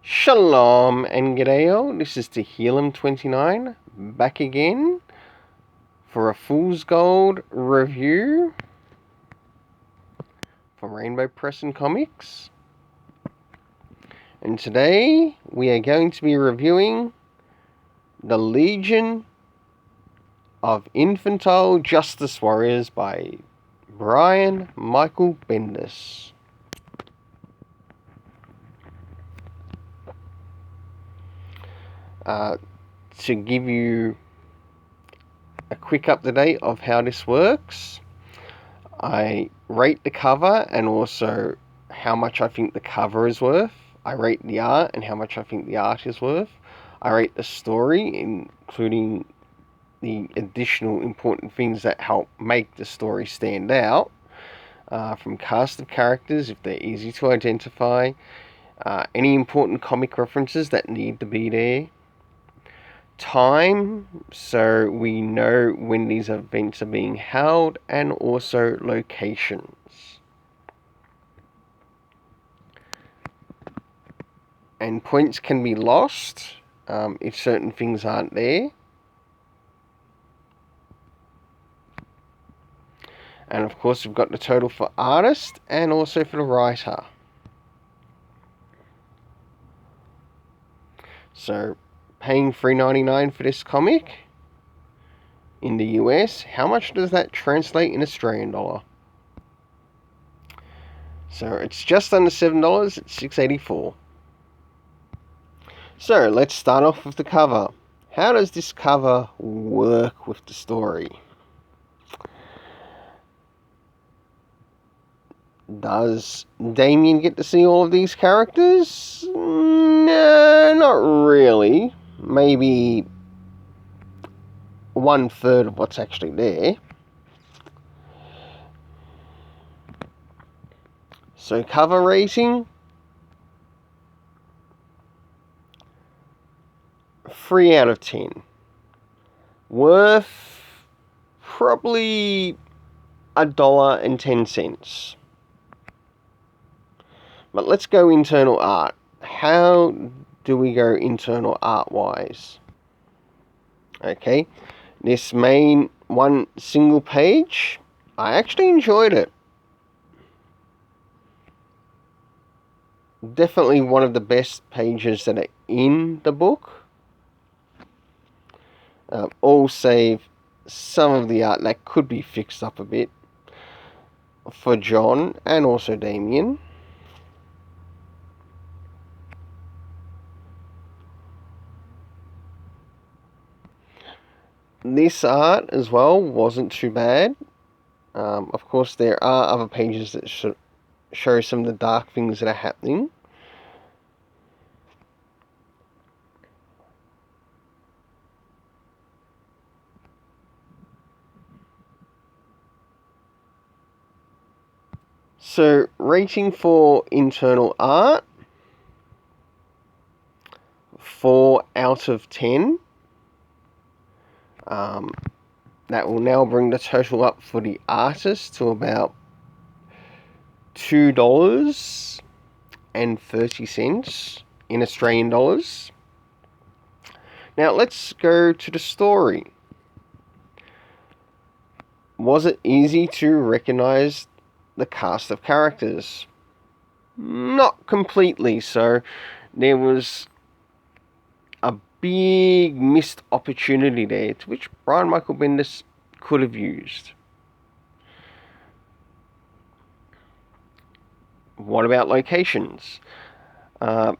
Shalom and G'dayo, this is Tehillim29, back again for a Fool's Gold review from Rainbow Press and Comics. And today we are going to be reviewing The Legion of Infantile Justice Warriors by Brian Michael Bendis. To give you a quick update of how this works, I rate the cover and also how much I think the cover is worth. I rate the art and how much I think the art is worth. I rate the story, including the additional important things that help make the story stand out, from cast of characters, if they're easy to identify, any important comic references that need to be there, time, so we know when these events are being held, and also locations. And points can be lost if certain things aren't there. And of course we've got the total for artist and also for the writer. So paying $3.99 for this comic in the US, how much does that translate in Australian dollar? So it's just under $7, it's $6.84. So let's start off with the cover. How does this cover work with the story? Does Damien get to see all of these characters? No, not really. Maybe 1/3 of what's actually there. So cover rating, 3 out of 10. Worth probably $1.10. But let's go internal art. How do we go internal art wise? Okay, this main one single page, I actually enjoyed it. Definitely one of the best pages that are in the book. All save some of the art that could be fixed up a bit for John and also Damien. This art as well wasn't too bad. Of course, there are other pages that show some of the dark things that are happening. So, rating for internal art, 4 out of 10. That will now bring the total up for the artist to about $2.30 in Australian dollars. Now let's go to the story. Was it easy to recognize the cast of characters? Not completely so. There was a big missed opportunity there, to which Brian Michael Bendis could have used. What about locations? I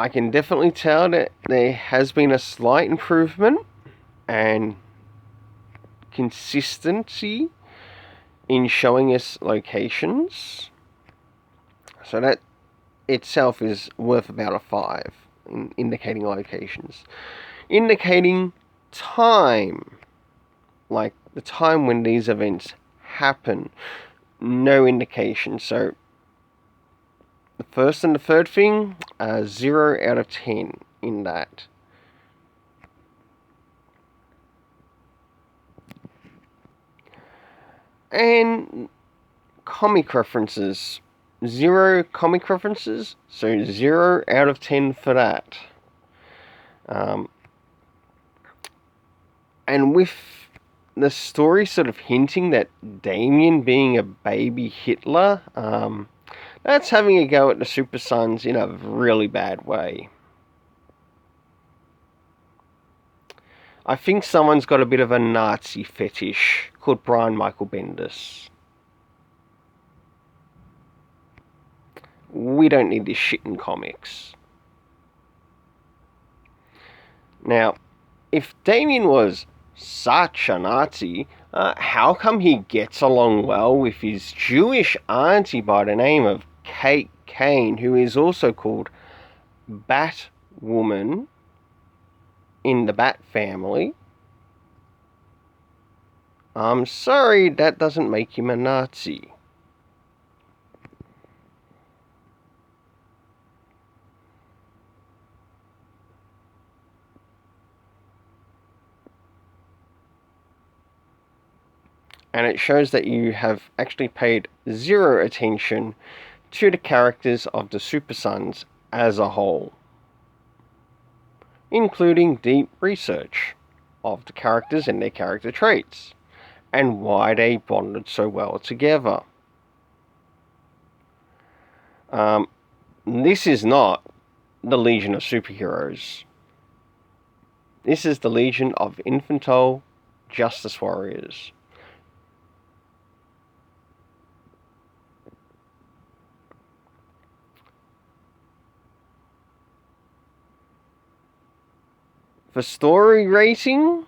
can definitely tell that there has been a slight improvement and consistency in showing us locations. So that itself is worth about a 5 in indicating locations. Indicating time, like the time when these events happen, no indication. So the first and the third thing, 0 out of 10 in that. And comic references, zero comic references, so 0 out of 10 for that. And with the story sort of hinting that Damien being a baby Hitler, that's having a go at the Super Sons in a really bad way. I think someone's got a bit of a Nazi fetish called Brian Michael Bendis. We don't need this shit in comics. Now, if Damien was such a Nazi, how come he gets along well with his Jewish auntie by the name of Kate Kane, who is also called Batwoman in the Bat family? I'm sorry, that doesn't make him a Nazi. And it shows that you have actually paid zero attention to the characters of the Super Sons as a whole, including deep research of the characters and their character traits, and why they bonded so well together. This is not the Legion of Superheroes. This is the Legion of Infantile Justice Warriors. For story rating,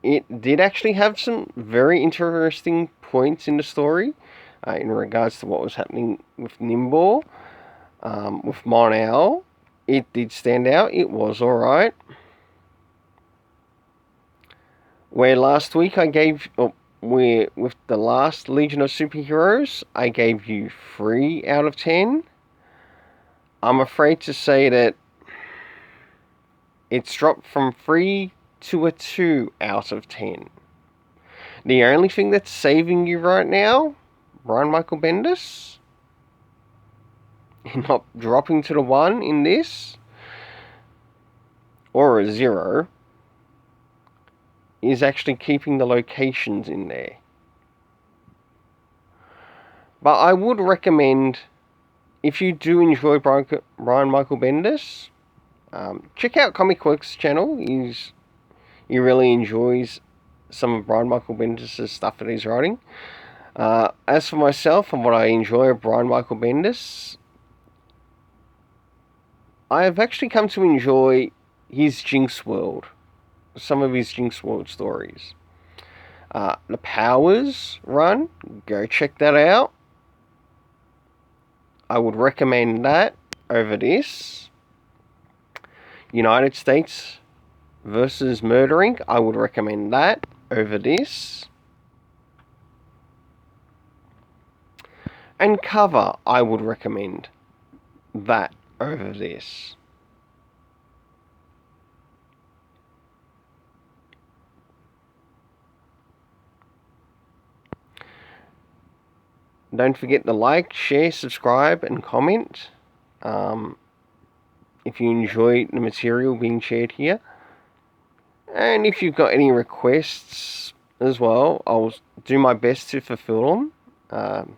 it did actually have some very interesting points in the story in regards to what was happening with Nimbor, with Mon-El. It did stand out. It was alright. Where last week I gave, where with the last Legion of Superheroes, I gave you 3 out of 10. I'm afraid to say that it's dropped from 3 to a 2 out of 10. The only thing that's saving you right now, Brian Michael Bendis, not dropping to the 1 in this, or a 0, is actually keeping the locations in there. But I would recommend, if you do enjoy Brian Michael Bendis, check out Comic Works channel. He really enjoys some of Brian Michael Bendis' stuff that he's writing. As for myself and what I enjoy of Brian Michael Bendis, I have actually come to enjoy his Jinx World, some of his Jinx World stories. The Powers run, go check that out. I would recommend that over this. United States versus Murder Inc., I would recommend that over this. And Cover, I would recommend that over this. Don't forget to like, share, subscribe, and comment if you enjoy the material being shared here. And if you've got any requests as well, I'll do my best to fulfill them.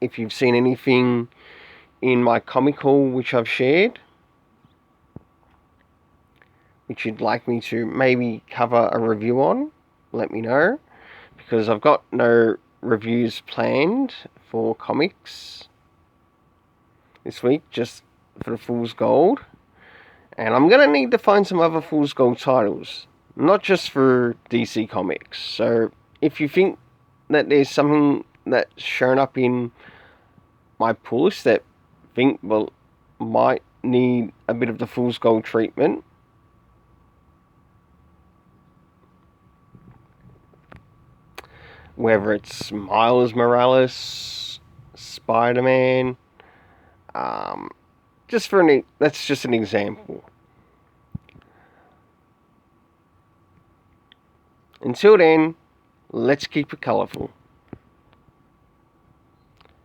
If you've seen anything in my comic haul which I've shared, which you'd like me to maybe cover a review on, let me know. Because I've got no reviews planned for comics this week, just for the Fool's Gold. And I'm going to need to find some other Fool's Gold titles, not just for DC Comics. So if you think that there's something that's shown up in my pull list that might need a bit of the Fool's Gold treatment, whether it's Miles Morales, Spider-Man, that's just an example. Until then, let's keep it colourful.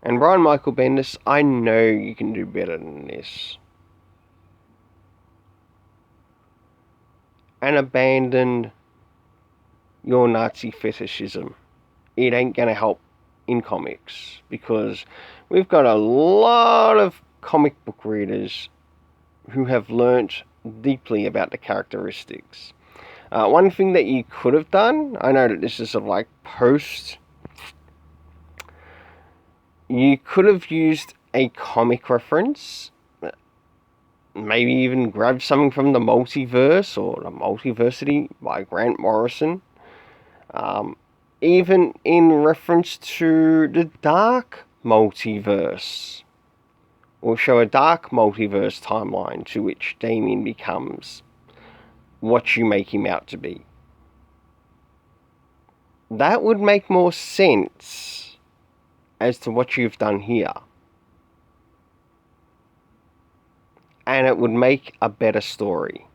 And Brian Michael Bendis, I know you can do better than this. And abandon your Nazi fetishism. It ain't going to help in comics, because we've got a lot of comic book readers who have learnt deeply about the characteristics. One thing that you could have done, I know that this is sort of like post, you could have used a comic reference, maybe even grabbed something from the Multiverse or the Multiversity by Grant Morrison, even in reference to the Dark Multiverse, or show a Dark Multiverse timeline to which Damien becomes what you make him out to be. That would make more sense as to what you've done here. And it would make a better story.